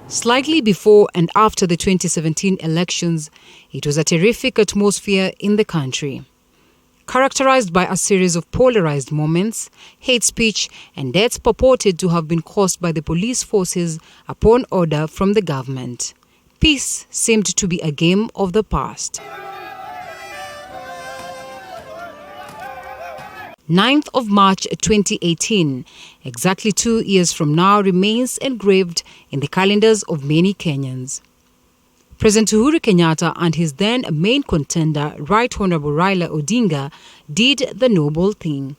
Slightly before and after the 2017 elections, it was a terrific atmosphere in the country, characterized by a series of polarized moments, hate speech, and deaths purported to have been caused by the police forces upon order from the government. Peace seemed to be a game of the past. 9th of March 2018, exactly 2 years from now, remains engraved in the calendars of many Kenyans. President Uhuru Kenyatta and his then main contender, Right Honorable Raila Odinga, did the noble thing.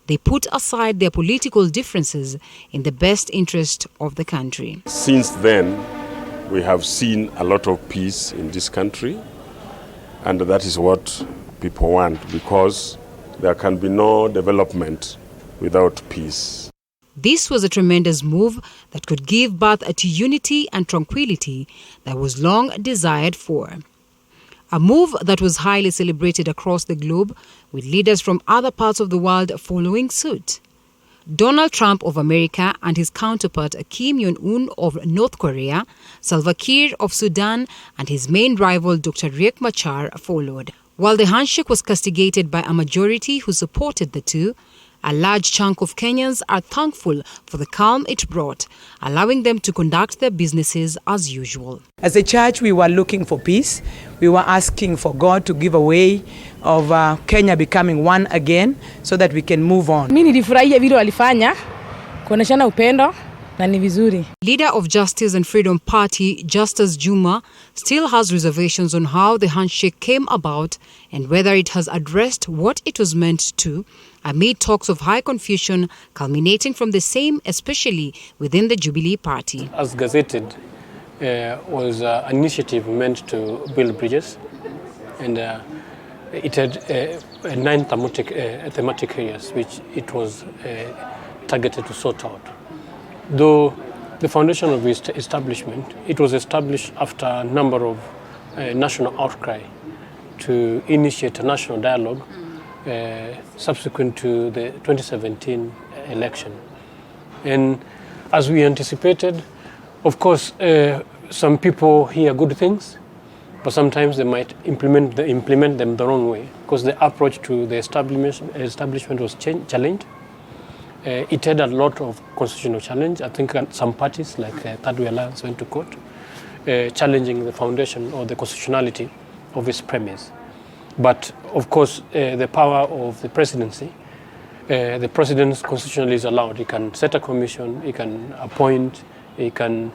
They put aside their political differences in the best interest of the country. Since then, we have seen a lot of peace in this country, and that is what people want, because there can be no development without peace. This was a tremendous move that could give birth to unity and tranquility that was long desired for. A move that was highly celebrated across the globe, with leaders from other parts of the world following suit. Donald Trump of America and his counterpart Kim Jong-un of North Korea, Salva Kiir of Sudan, and his main rival Dr. Riek Machar followed. While the handshake was castigated by a majority who supported the two, a large chunk of Kenyans are thankful for the calm it brought, allowing them to conduct their businesses as usual. As a church, we were looking for peace. We were asking for God to give a way of Kenya becoming one again so that we can move on. Mimi nilifurahia vile walifanya kuoneshana upendo na ni vizuri. Leader of Justice and Freedom Party, Justus Juma, still has reservations on how the handshake came about and whether it has addressed what it was meant to, amid talks of high confusion culminating from the same, especially within the Jubilee Party. As gazetted, was an initiative meant to build bridges, and it had 9 thematic areas which it was targeted to sort out. Though the foundation of its establishment, it was established after a number of national outcry to initiate a national dialogue subsequent to the 2017 election. And as we anticipated, of course, some people hear good things, but sometimes they might implement them the wrong way, because the approach to the establishment was challenged. It had a lot of constitutional challenge. I think some parties, like Third Way Alliance, went to court, challenging the foundation or the constitutionality of its premise. But of course, the power of the presidency, the president constitutionally is allowed. He can set a commission, he can appoint, he can,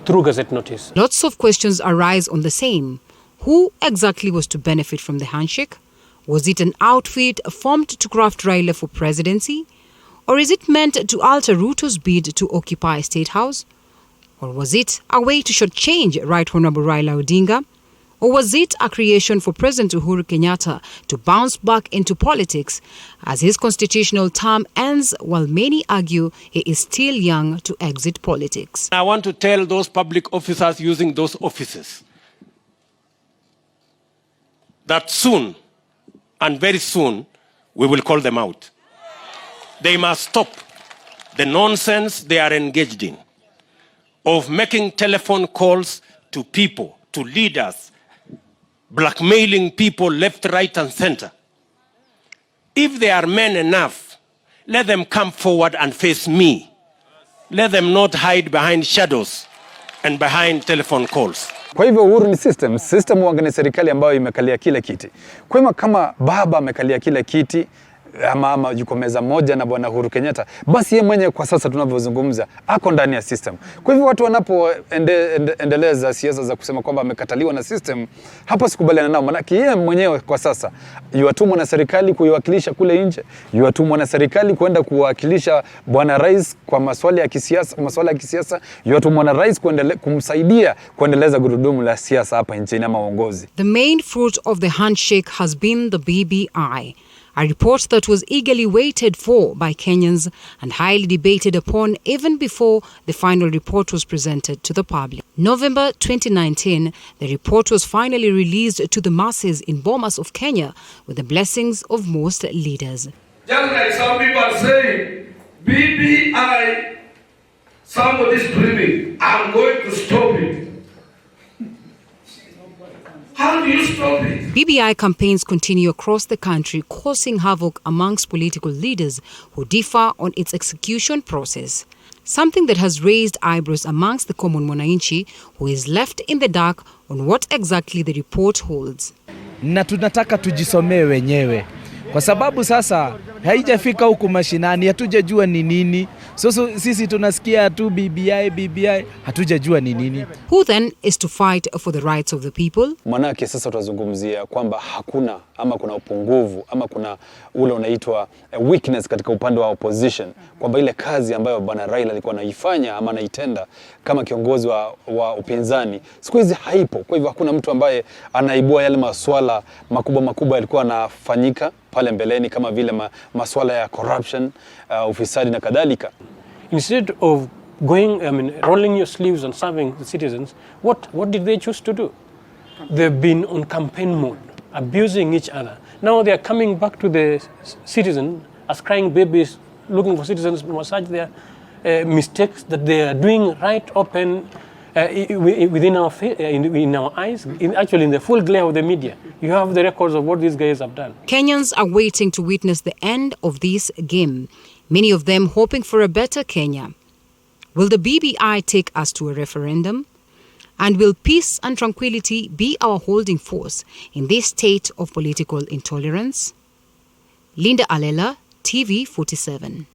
through gazette notice. Lots of questions arise on the same. Who exactly was to benefit from the handshake? Was it an outfit formed to craft Raila for presidency? Or is it meant to alter Ruto's bid to occupy State House? Or was it a way to shortchange Right Honorable Raila Odinga? Or was it a creation for President Uhuru Kenyatta to bounce back into politics as his constitutional term ends, while many argue he is still young to exit politics? I want to tell those public officers using those offices that soon, and very soon, we will call them out. They must stop the nonsense they are engaged in of making telephone calls to people, to leaders, blackmailing people left, right, and center. If they are men enough, let them come forward and face me. Let them not hide behind shadows and behind telephone calls. Kwa hivyo Uhuru ni system huanga ni serikali ambayo imekalia kile kiti. Kwa hivyo kama baba amekalia kile kiti ama yuko meza moja na bwana Uhuru Kenyatta, basi yeye mwenyewe kwa sasa tunavyozungumza ako ndani ya system. Kwa hivyo watu wanapoendeleza siasa za kusema kwamba amekataliwa na system, hapo sikubaliana nao, maana yeye mwenyewe kwa sasa yuatumwa na serikali kuiwakilisha kule nje, yuatumwa na serikali kwenda kuwakilisha bwana rais kwa masuala ya kisiasa, yuatumwa na rais kumsaidia kuendeleza gurudumu la siasa hapa nchini ama uongozi. The main fruit of the handshake has been the BBI. A report that was eagerly waited for by Kenyans and highly debated upon even before the final report was presented to the public. November 2019, the report was finally released to the masses in Bomas of Kenya with the blessings of most leaders. Just like some people are saying, BBI, somebody's dreaming. are going to stop it. How do you stop it? BBI campaigns continue across the country, causing havoc amongst political leaders who differ on its execution process. Something that has raised eyebrows amongst the common mwananchi, who is left in the dark on what exactly the report holds. Na tunataka tujisomee wenyewe, kwa sababu sasa haijafika huku mashinani, hatujajua ni nini. Sisi tunasikia tu BBI, hatujajua ni nini. Who then is to fight for the rights of the people? Manake sasa tunazungumzia kwamba hakuna ama kuna upungufu ama kuna ule unaitwa weakness katika upande wa opposition, kwamba ile kazi ambayo bwana Raila alikuwa anaifanya ama anaitenda kama kiongozi wa upinzani siku hizi haipo. Kwa hivyo hakuna mtu ambaye anaibua yale masuala makubwa yalikuwa yanafanyika pale mbeleni, kama vile masuala ya corruption, ufisadi na kadhalika. Instead of going, rolling your sleeves and serving the citizens, what did they choose to do? They've been on campaign mode, abusing each other. Now they are coming back to the citizens as crying babies, looking for citizens to massage their mistakes that they are doing right open within our eyes, actually in the full glare of the media. You have the records of what these guys have done. Kenyans are waiting to witness the end of this game, many of them hoping for a better Kenya. Will the BBI take us to a referendum? And will peace and tranquility be our holding force in this state of political intolerance? Linda Alela, TV 47.